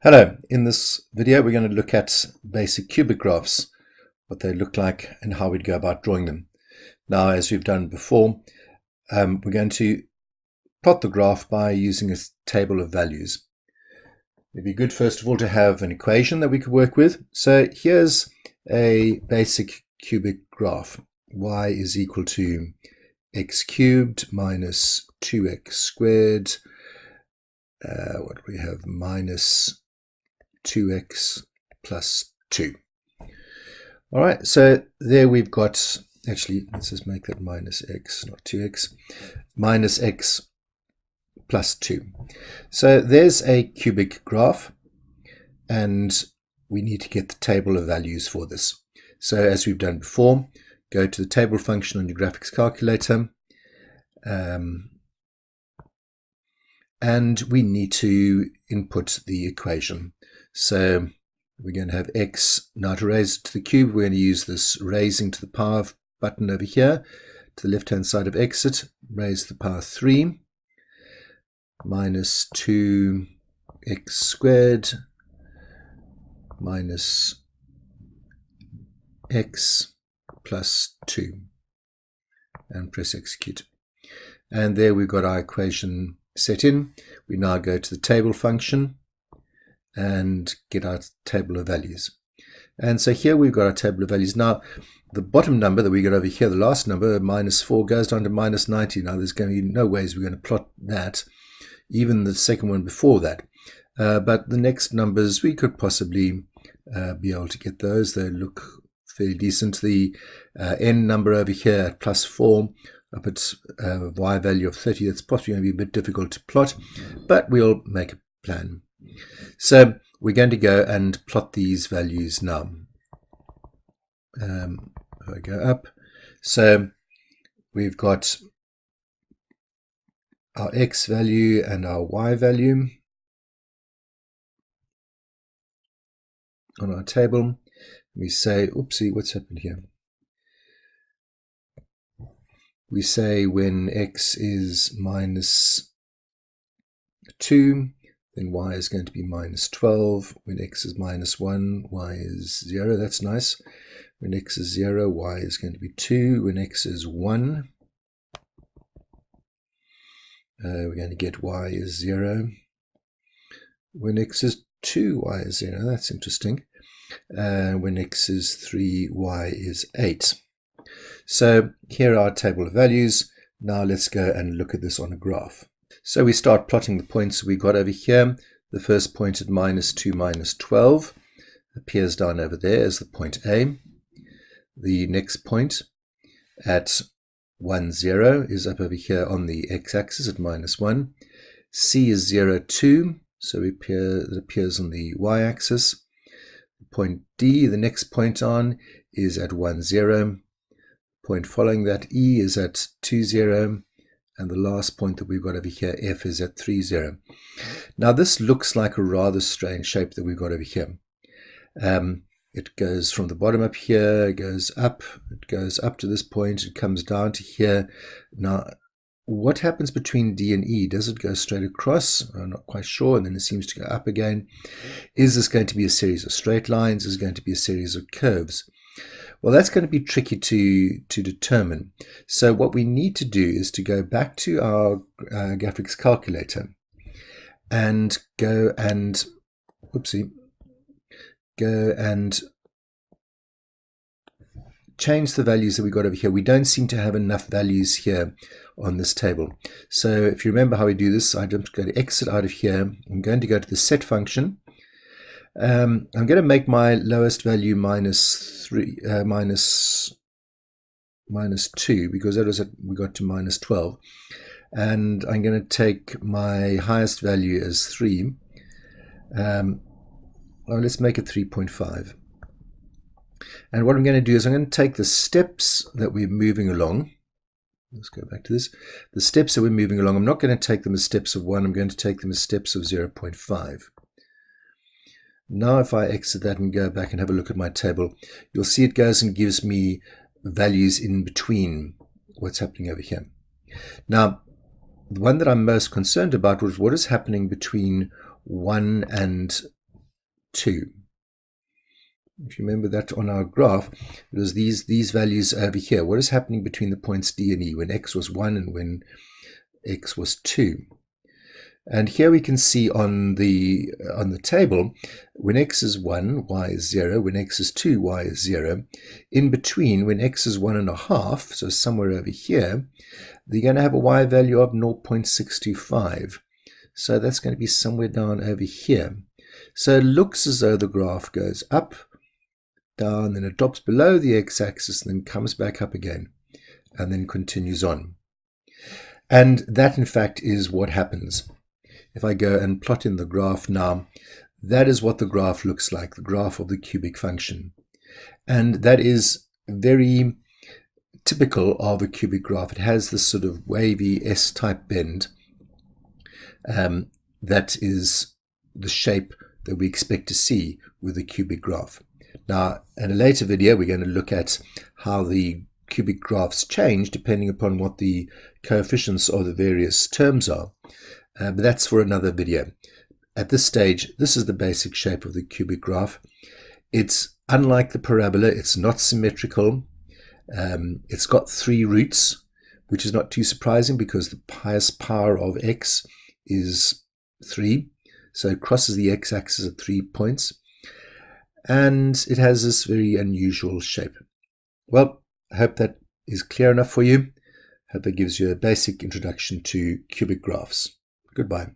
Hello, in this video we're going to look at basic cubic graphs, what they look like and how we'd go about drawing them. Now, as we've done before, we're going to plot the graph by using a table of values. It'd be good first of all to have an equation that we could work with. So here's a basic cubic graph. Y is equal to x cubed minus 2x squared. What do we have? Minus 2x plus 2. All right, so there we've got, actually, let's just make that minus x, not 2x, minus x plus 2. So there's a cubic graph, and we need to get the table of values for this. So as we've done before, go to the table function on your graphics calculator, and we need to input the equation. So we're going to have x, now to raise it to the cube, we're going to use this raising to the power button over here, to the left hand side of exit, raise to the power 3, minus 2x squared, minus x plus 2, and press execute. And there we've got our equation set in. We now go to the table function and get our table of values. And so here we've got our table of values. Now, the bottom number that we got over here, the last number, minus 4, goes down to minus 90. Now, there's going to be no ways we're going to plot that, even the second one before that. But the next numbers, we could possibly be able to get those. They look fairly decent. The n number over here at plus 4, up at y value of 30, that's possibly going to be a bit difficult to plot, but we'll make a plan. So we're going to go and plot these values now. If I go up, so we've got our x value and our y value on our table. We say, oopsie, what's happened here? We say when x is minus 2, then y is going to be minus 12. When x is minus 1, y is 0. That's nice. When x is 0, y is going to be 2. When x is 1, we're going to get y is 0. When x is 2, y is 0. That's interesting. When x is 3, y is 8. So here are our table of values. Now let's go and look at this on a graph. So we start plotting the points we got over here. The first point at minus 2, minus 12 appears down over there as the point A. The next point at 1, 0 is up over here on the x-axis at minus 1. C is 0, 2, so it appears on the y-axis. Point D, the next point on, is at 1, 0. Point following that, E, is at 2, 0. And the last point that we've got over here, F, is at 3, 0. Now this looks like a rather strange shape that we've got over here. It goes from the bottom up here, it goes up to this point, it comes down to here. Now, what happens between D and E? Does it go straight across? I'm not quite sure, and then it seems to go up again. Is this going to be a series of straight lines? Is it going to be a series of curves? Well, that's going to be tricky to determine. So what we need to do is to go back to our graphics calculator and go and change the values that we got over here. We don't seem to have enough values here on this table. So if you remember how we do this, I'm going to exit out of here. I'm going to go to the set function. I'm going to make my lowest value minus 2, because that was we got to minus 12. And I'm going to take my highest value as 3. Well, let's make it 3.5. And what I'm going to do is I'm going to take the steps that we're moving along. Let's go back to this. The steps that we're moving along, I'm not going to take them as steps of 1. I'm going to take them as steps of 0.5. Now if I exit that and go back and have a look at my table, you'll see it goes and gives me values in between what's happening over here. Now, the one that I'm most concerned about was what is happening between 1 and 2. If you remember that on our graph, it was these values over here. What is happening between the points D and E when x was 1 and when x was 2? And here we can see on the table, when x is 1, y is 0. When x is 2, y is 0. In between, when x is 1.5, so somewhere over here, they're going to have a y value of 0.625. So that's going to be somewhere down over here. So it looks as though the graph goes up, down, then it drops below the x-axis, and then comes back up again, and then continues on. And that, in fact, is what happens. If I go and plot in the graph now, that is what the graph looks like, the graph of the cubic function. And that is very typical of a cubic graph. It has this sort of wavy S-type bend. That is the shape that we expect to see with a cubic graph. Now, in a later video, we're going to look at how the cubic graphs change depending upon what the coefficients of the various terms are. But that's for another video. At this stage, this is the basic shape of the cubic graph. It's unlike the parabola. It's not symmetrical. It's got 3 roots, which is not too surprising because the highest power of x is 3. So it crosses the x-axis at 3 points. And it has this very unusual shape. Well, I hope that is clear enough for you. I hope that gives you a basic introduction to cubic graphs. Goodbye.